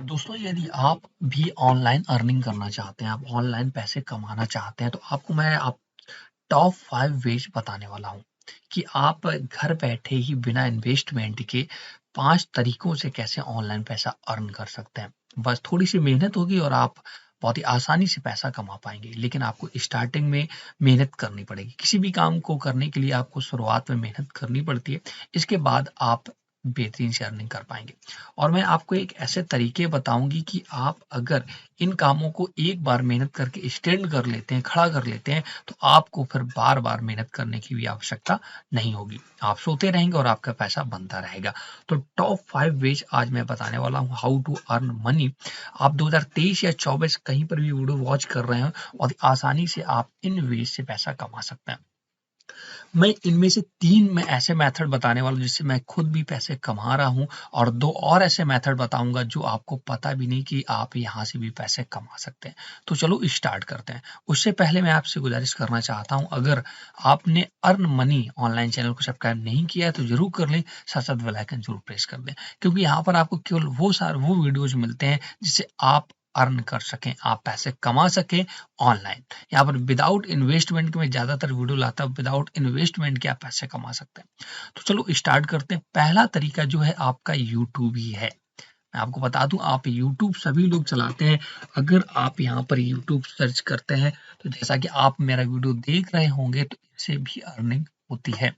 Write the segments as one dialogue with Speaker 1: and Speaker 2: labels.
Speaker 1: दोस्तों, यदि आप भी ऑनलाइन अर्निंग करना चाहते हैं, आप ऑनलाइन पैसे कमाना चाहते हैं, तो आपको मैं आप टॉप 5 वेज बताने वाला हूँ कि आप घर बैठे ही बिना इन्वेस्टमेंट के 5 तरीकों से कैसे ऑनलाइन पैसा अर्न कर सकते हैं। बस थोड़ी-सी मेहनत होगी और आप बहुत ही आसानी से पैसा कमा पाएँगे। लेकिन आपको स्टार्टिंग में मेहनत करनी पड़ेगी। किसी भी काम को करने के लिए आपको शुरुआत में मेहनत करनी पड़ती है। इसके बाद आप बेहतरीन से अर्निंग कर पाएँगे। और मैं आपको एक ऐसे तरीके बताऊँगी कि आप अगर इन कामों को एक बार मेहनत करके स्टैंड कर लेते हैं, खड़ा कर लेते हैं, तो आपको फिर बार-बार मेहनत करने की भी आवश्यकता नहीं होगी। आप सोते रहेंगे और आपका पैसा बनता रहेगा। तो टॉप 5 वेज आज मैं बताने वाला हूँ हाउ टू अर्न मनी। आप 2023 या 24 कहीं पर भी वीडियो वॉच कर रहे हो और आसानी से आप इन वेज से पैसा कमा सकते हैं। मैं इनमें से 3 मैं ऐसे मेथड बताने वाला हूँ जिससे मैं खुद भी पैसे कमा रहा हूँ और 2 और ऐसे मेथड बताऊँगा जो आपको पता भी नहीं कि आप यहाँ से भी पैसे कमा सकते हैं। तो चलो स्टार्ट करते हैं। उससे पहले मैं आपसे गुज़ारिश करना चाहता हूँ, अगर आपने अर्न मनी ऑनलाइन चैनल को सब्सक्राइब नहीं किया है तो ज़रूर कर लें, साथ-साथ बेल आइकन ज़रूर प्रेस कर दें। क्योंकि यहाँ पर आपको केवल वो वीडियोज़ मिलते हैं जिससे आप अर्न कर सकें, आप पैसे कमा सकें ऑनलाइन। यहाँ पर विदाउट इन्वेस्टमेंट के मैं ज़्यादातर वीडियो लाता हूँ, विदाउट इन्वेस्टमेंट के आप पैसे कमा सकते हैं। तो चलो स्टार्ट करते हैं। पहला तरीका जो है आपका यूट्यूब ही है। मैं आपको बता दूं, आप यूट्यूब सभी लोग चलाते हैं। अगर आप यहाँ पर यूट्यूब सर्च करते हैं तो जैसा कि आप मेरा वीडियो देख रहे होंगे तो इससे भी अर्निंग होती है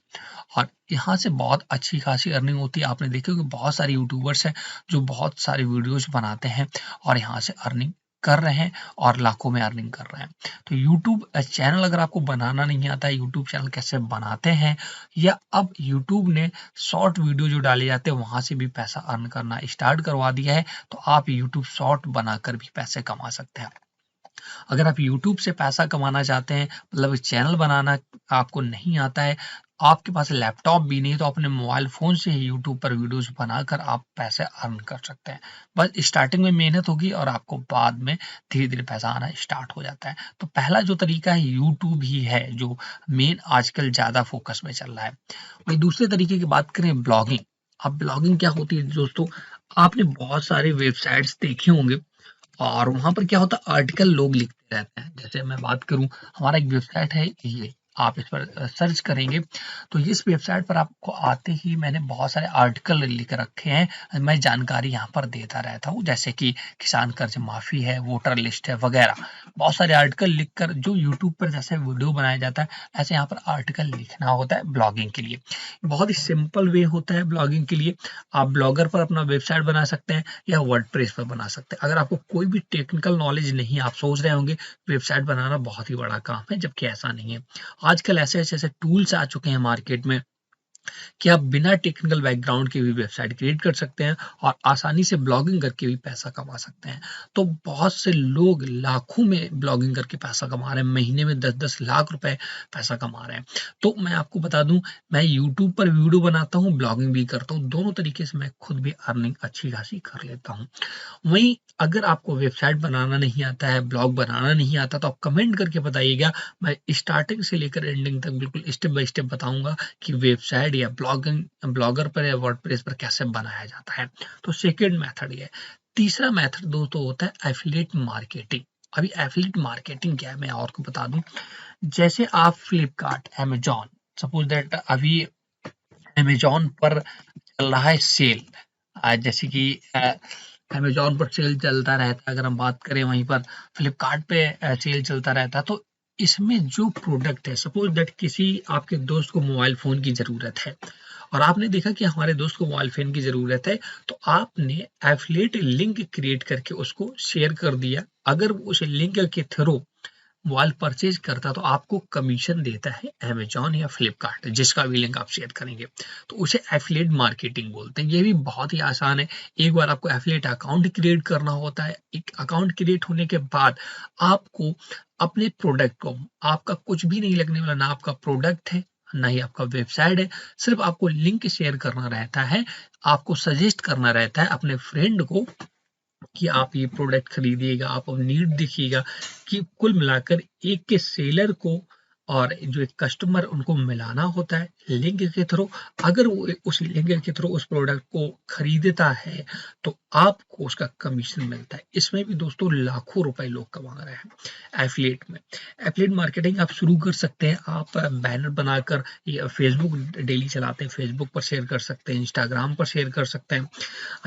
Speaker 1: और यहाँ से बहुत अच्छी खासी अर्निंग होती है। आपने देखा कि बहुत सारे यूट्यूबर्स हैं जो बहुत सारे वीडियोस बनाते हैं और यहाँ से अर्निंग कर रहे हैं और लाखों में अर्निंग कर रहे हैं। तो यूट्यूब चैनल अगर आपको बनाना नहीं आता है, यूट्यूब चैनल कैसे बनाते हैं, या अब यूट्यूब ने शॉर्ट वीडियो जो डाले जाते हैं वहाँ से भी पैसा अर्न करना स्टार्ट करवा दिया है, तो आप यूट्यूब शॉर्ट बनाकर भी पैसे कमा सकते हैं। अगर आप यूट्यूब से पैसा कमाना चाहते हैं, मतलब चैनल बनाना आपको नहीं आता है, आपके पास लैपटॉप भी नहीं है, तो अपने मोबाइल फ़ोन से ही यूट्यूब पर वीडियोज़ बनाकर आप पैसे अर्न कर सकते हैं। बस स्टार्टिंग में मेहनत होगी और आपको बाद में धीरे-धीरे पैसा आना स्टार्ट हो जाता है। तो पहला जो तरीका है यूट्यूब ही है जो मेन आजकल ज़्यादा फ़ोकस में चल रहा है। वहीं दूसरे तरीके की बात करें ब्लॉगिंग। अब ब्लॉगिंग क्या होती है दोस्तों? आपने बहुत सारे वेबसाइट्स देखे होंगे और वहाँ पर क्या होता है, आर्टिकल लोग लिखते रहते हैं। जैसे मैं बात करूँ, हमारा एक वेबसाइट है ये, आप इस पर सर्च करेंगे तो इस वेबसाइट पर आपको आते ही मैंने बहुत सारे आर्टिकल लिख रखे हैं। मैं जानकारी यहाँ पर देता रहता हूँ, जैसे कि किसान कर्ज माफ़ी है, वोटर लिस्ट है वगैरह। बहुत सारे आर्टिकल लिखकर जो यूट्यूब पर जैसे वीडियो बनाया जाता है, ऐसे यहाँ पर आर्टिकल लिखना होता है ब्लॉगिंग के लिए। बहुत ही सिंपल वे होता है ब्लॉगिंग के लिए। आप ब्लॉगर पर अपना वेबसाइट बना सकते हैं या वर्डप्रेस पर बना सकते हैं। अगर आपको कोई भी टेक्निकल नॉलेज नहीं है, आप सोच रहे होंगे वेबसाइट बनाना बहुत ही बड़ा काम है, जबकि ऐसा नहीं है। आजकल ऐसे-ऐसे टूल्स आ चुके हैं मार्केट में कि आप बिना टेक्निकल बैकग्राउंड के भी वेबसाइट क्रिएट कर सकते हैं और आसानी से ब्लॉगिंग करके भी पैसा कमा सकते हैं। तो बहुत से लोग लाखों में ब्लॉगिंग करके पैसा कमा रहे हैं, महीने में 10-10 लाख रुपए पैसा कमा रहे हैं। तो मैं आपको बता दूं, मैं यूट्यूब पर वीडियो बनाता हूँ, ब्लॉगिंग भी करता हूँ, दोनों तरीके से मैं खुद भी अर्निंग अच्छी खासी कर लेता हूँ। वहीं अगर आपको वेबसाइट बनाना नहीं आता है, ब्लॉग बनाना नहीं आता, तो आप कमेंट करके बताइएगा। मैं स्टार्टिंग से लेकर एंडिंग तक बिल्कुल स्टेप बाय स्टेप बताऊंगा कि वेबसाइट या ब्लॉगर पर या वर्डप्रेस पर कैसे बनाया जाता है। तो सेकंड मेथड ये है। तीसरा मेथड दोस्तों होता है एफिलिएट मार्केटिंग। अभी एफिलिएट मार्केटिंग क्या है मैं आपको बता दूं। जैसे आप फ्लिपकार्ट, अमेजॉन, सपोज दैट अभी अमेजॉन पर चल रहा है सेल। जैसे कि अमेजॉन पर सेल चलता रहता है, अगर हम बात करें वहीं पर फ्लिपकार्ट पे सेल चलता रहता है। तो इसमें जो प्रोडक्ट है, सपोज दैट किसी आपके दोस्त को मोबाइल फ़ोन की ज़रूरत है और आपने देखा कि हमारे दोस्त को मोबाइल फ़ोन की ज़रूरत है, तो आपने एफिलिएट लिंक क्रिएट करके उसको शेयर कर दिया। अगर वो उस लिंक के थ्रू मोबाइल परचेज करता तो आपको कमीशन देता है अमेजॉन या फ्लिपकार्ट, जिसका भी लिंक आप शेयर करेंगे। तो उसे एफिलिएट मार्केटिंग बोलते हैं। ये भी बहुत ही आसान है। एक बार आपको एफिलिएट अकाउंट क्रिएट करना होता है। एक अकाउंट क्रिएट होने के बाद आपको अपने प्रोडक्ट को, आपका कुछ भी नहीं लगने वाला, ना आपका प्रोडक्ट है ना ही आपका वेबसाइट है, सिर्फ आपको लिंक शेयर करना रहता है। आपको सजेस्ट करना रहता है अपने फ्रेंड को कि आप ये प्रोडक्ट खरीदिएगा, आप नीड देखिएगा, कि कुल मिलाकर एक के सेलर को और जो एक कस्टमर उनको मिलाना होता है। लिंक के थ्रू, अगर वो उस लिंक के थ्रू उस प्रोडक्ट को खरीदता है तो आपको उसका कमीशन मिलता है। इसमें भी दोस्तों लाखों रुपए लोग कमा रहे हैं एफिलिएट में। एफिलिएट मार्केटिंग आप शुरू कर सकते हैं। आप बैनर बनाकर फेसबुक डेली चलाते हैं, फेसबुक पर शेयर कर सकते हैं, इंस्टाग्राम पर शेयर कर सकते हैं,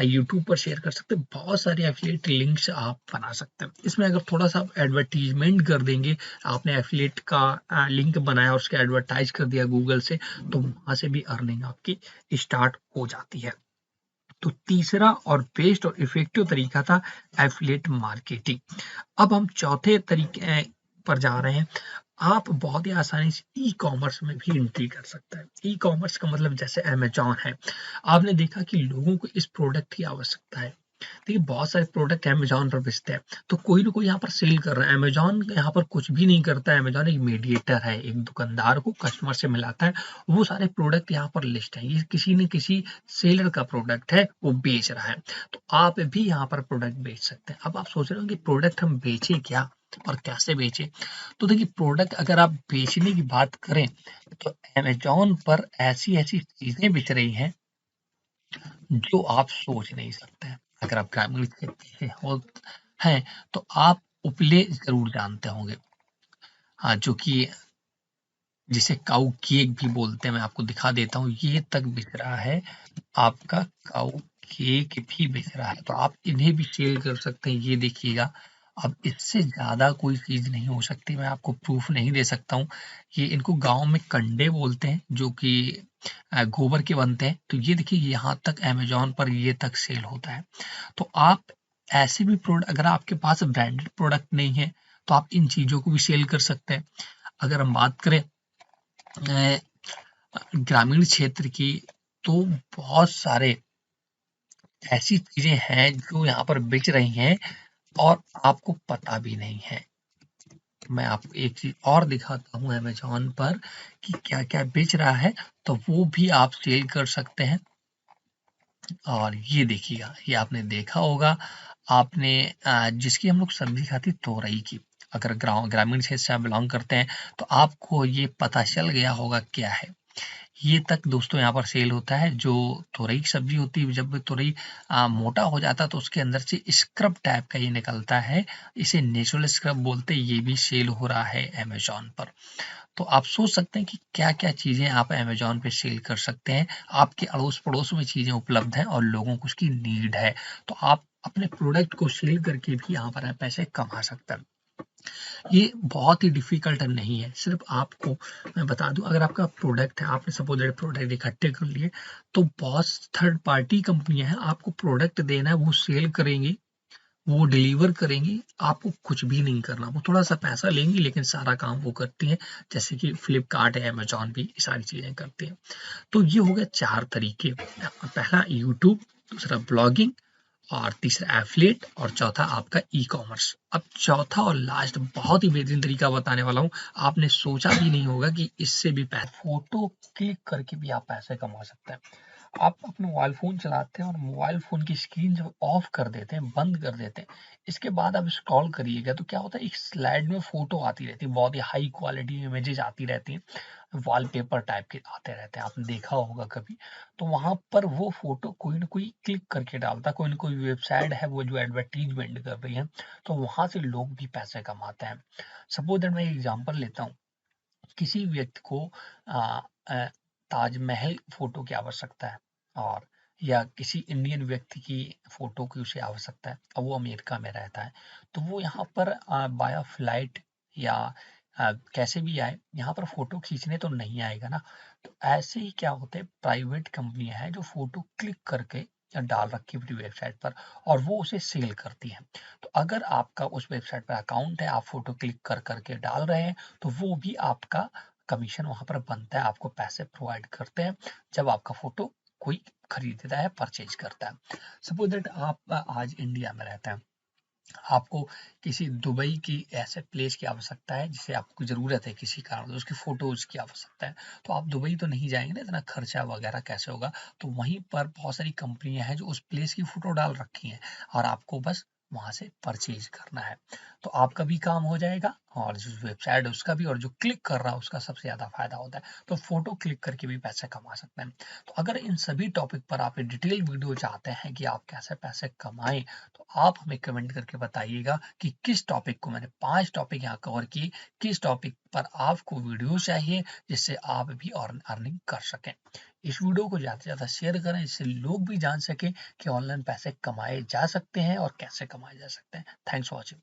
Speaker 1: यूट्यूब पर शेयर कर सकते हैं। बहुत सारे एफिलिएट लिंक्स आप बना सकते हैं। इसमें अगर थोड़ा सा आप एडवर्टीजमेंट कर देंगे, आपने एफिलिएट का लिंक बनाया और उसके एडवर्टाइज कर दिया गूगल से, तो वहां से भी अर्निंग आपकी स्टार्ट हो जाती है। तो तीसरा और बेस्ट और इफेक्टिव तरीका था एफिलिएट मार्केटिंग। अब हम चौथे तरीके पर जा रहे हैं। आप बहुत ही आसानी से ई कॉमर्स में भी एंट्री कर सकते हैं। ई कॉमर्स का मतलब जैसे अमेजॉन है। आपने देखा कि लोगों को इस प्रोडक्ट की आवश्यकता है। देखिए बहुत सारे प्रोडक्ट अमेजॉन पर बेचते हैं, तो कोई ना कोई यहाँ पर सेल कर रहा है। अमेजॉन यहाँ पर कुछ भी नहीं करता है। अमेजॉन एक मीडिएटर है, एक दुकानदार को कस्टमर से मिलाता है। वो सारे प्रोडक्ट यहाँ पर लिस्ट है, ये किसी न किसी सेलर का प्रोडक्ट है, वो बेच रहा है। तो आप भी यहाँ पर प्रोडक्ट बेच सकते हैं। अब आप सोच रहे हो कि प्रोडक्ट हम बेचें क्या और कैसे बेचें। तो देखिए प्रोडक्ट अगर आप बेचने की बात करें तो अमेजॉन पर ऐसी ऐसी चीजें बिक रही हैं जो आप सोच नहीं सकते हैं। अगर आप ग्रामीण क्षेत्र से हो हैं तो आप उपले जरूर जानते होंगे। हाँ, जो कि जिसे काऊ केक भी बोलते हैं। मैं आपको दिखा देता हूँ, ये तक बिक रहा है, आपका काऊ केक भी बिक रहा है। तो आप इन्हें भी सेल कर सकते हैं। ये देखिएगा, अब इससे ज्यादा कोई चीज नहीं हो सकती। मैं आपको प्रूफ नहीं दे सकता हूँ। ये इनको गांव में कंडे बोलते हैं, जो कि गोबर के बनते हैं। तो ये देखिए यहाँ तक अमेजोन पर ये तक सेल होता है। तो आप ऐसे भी प्रोडक्ट, अगर आपके पास ब्रांडेड प्रोडक्ट नहीं है तो आप इन चीजों को भी सेल कर सकते हैं। अगर हम बात करें ग्रामीण क्षेत्र की, तो बहुत सारे ऐसी चीजें हैं जो यहाँ पर बिक रही हैं और आपको पता भी नहीं है। मैं आपको एक चीज और दिखाता हूँ अमेजोन पर कि क्या क्या बेच रहा है, तो वो भी आप सेल कर सकते हैं। और ये देखिएगा, ये आपने देखा होगा, आपने जिसकी हम लोग सब्जी खाती तोरई की, अगर ग्रामीण क्षेत्र से आप बिलोंग करते हैं तो आपको ये पता चल गया होगा क्या है। ये तक दोस्तों यहाँ पर सेल होता है। जो तुरई की सब्जी होती है, जब तुरई मोटा हो जाता है तो उसके अंदर से स्क्रब टाइप का ये निकलता है, इसे नेचुरल स्क्रब बोलते हैं। ये भी सेल हो रहा है अमेजोन पर। तो आप सोच सकते हैं कि क्या क्या चीजें आप अमेजोन पे सेल कर सकते हैं। आपके अड़ोस पड़ोस में चीजें उपलब्ध हैं और लोगों को उसकी नीड है, तो आप अपने प्रोडक्ट को सेल करके भी यहाँ पर पैसे कमा सकते हैं। ये बहुत ही डिफिकल्ट नहीं है। सिर्फ आपको मैं बता दूं, अगर आपका प्रोडक्ट है, आपने सपोज प्रोडक्ट इकट्ठे कर लिए, तो बहुत थर्ड पार्टी कंपनियां हैं, आपको प्रोडक्ट देना है, वो सेल करेंगी, वो डिलीवर करेंगी। आपको कुछ भी नहीं करना, वो थोड़ा सा पैसा लेंगी लेकिन सारा काम वो करती है। जैसे कि फ्लिपकार्ट है, अमेजोन भी ये सारी चीजें करती है। तो ये हो गया 4 तरीके। पहला यूट्यूब, दूसरा ब्लॉगिंग, और तीसरा एफिलिएट, और चौथा आपका ई कॉमर्स। अब चौथा और लास्ट बहुत ही बेहतरीन तरीका बताने वाला हूँ। आपने सोचा भी नहीं होगा कि इससे भी पैसे, फोटो क्लिक करके भी आप पैसे कमा सकते हैं। आप अपना मोबाइल फ़ोन चलाते हैं और मोबाइल फ़ोन की स्क्रीन जब ऑफ कर देते हैं, बंद कर देते हैं, इसके बाद आप स्क्रॉल करिएगा तो क्या होता है, एक स्लाइड में फ़ोटो आती रहती है, बहुत ही हाई क्वालिटी इमेजेस आती रहती हैं, वॉलपेपर टाइप के आते रहते हैं, आपने देखा होगा कभी। तो वहाँ पर वो फ़ोटो कोई न कोई क्लिक करके डालता है, कोई न कोई वेबसाइट है वो जो एडवर्टाइज़मेंट कर रही है, तो वहाँ से लोग भी पैसे कमाते हैं। सपोज़ दैट मैं एग्ज़ाम्पल लेता हूँ, किसी व्यक्ति को अ अ, ताजमहल फ़ोटो की आवश्यकता है, और या किसी इंडियन व्यक्ति की फ़ोटो की उसे आवश्यकता है, और वो अमेरिका में रहता है। तो वो यहाँ पर बाय फ्लाइट या कैसे भी आए, यहाँ पर फ़ोटो खींचने तो नहीं आएगा ना। तो ऐसे ही क्या होते हैं, प्राइवेट कंपनियाँ हैं जो फ़ोटो क्लिक करके या डाल रखी है अपनी वेबसाइट पर, और वो उसे सेल करती हैं। तो अगर आपका उस वेबसाइट पर अकाउंट है, आप फ़ोटो क्लिक कर करके डाल रहे हैं, तो वो भी आपका कमीशन वहाँ पर बनता है, आपको पैसे प्रोवाइड करते हैं जब आपका फ़ोटो कोई खरीदता है, परचेज करता है। सपोज़ दैट आप आज इंडिया में रहते हैं, आपको किसी दुबई की ऐसे प्लेस की आवश्यकता है जिसे आपको ज़रूरत है किसी कारण से, उसकी फ़ोटोज़ की आवश्यकता है। तो आप दुबई तो नहीं जाएँगे ना, इतना खर्चा वगैरह कैसे होगा? तो वहीं पर बहुत सारी कंपनियाँ हैं जो उस प्लेस की फ़ोटो डाल रखी हैं, और आपको बस वहां से परचेज करना है। तो आपका भी काम हो जाएगा और जो वेबसाइट है उसका भी, और जो क्लिक कर रहा है उसका सबसे ज्यादा फायदा होता है। तो फोटो क्लिक करके भी पैसे कमा सकते हैं। तो अगर इन सभी टॉपिक पर आप डिटेल वीडियो चाहते हैं कि आप कैसे पैसे कमाएं, तो आप हमें कमेंट करके बताइएगा कि किस टॉपिक को, मैंने 5 टॉपिक यहाँ कवर किए, किस टॉपिक पर आपको वीडियो चाहिए जिससे आप भी अर्निंग कर सकें। इस वीडियो को ज़्यादा से ज़्यादा शेयर करें जिससे लोग भी जान सकें कि ऑनलाइन पैसे कमाए जा सकते हैं और कैसे कमाए जा सकते हैं। Thanks for watching.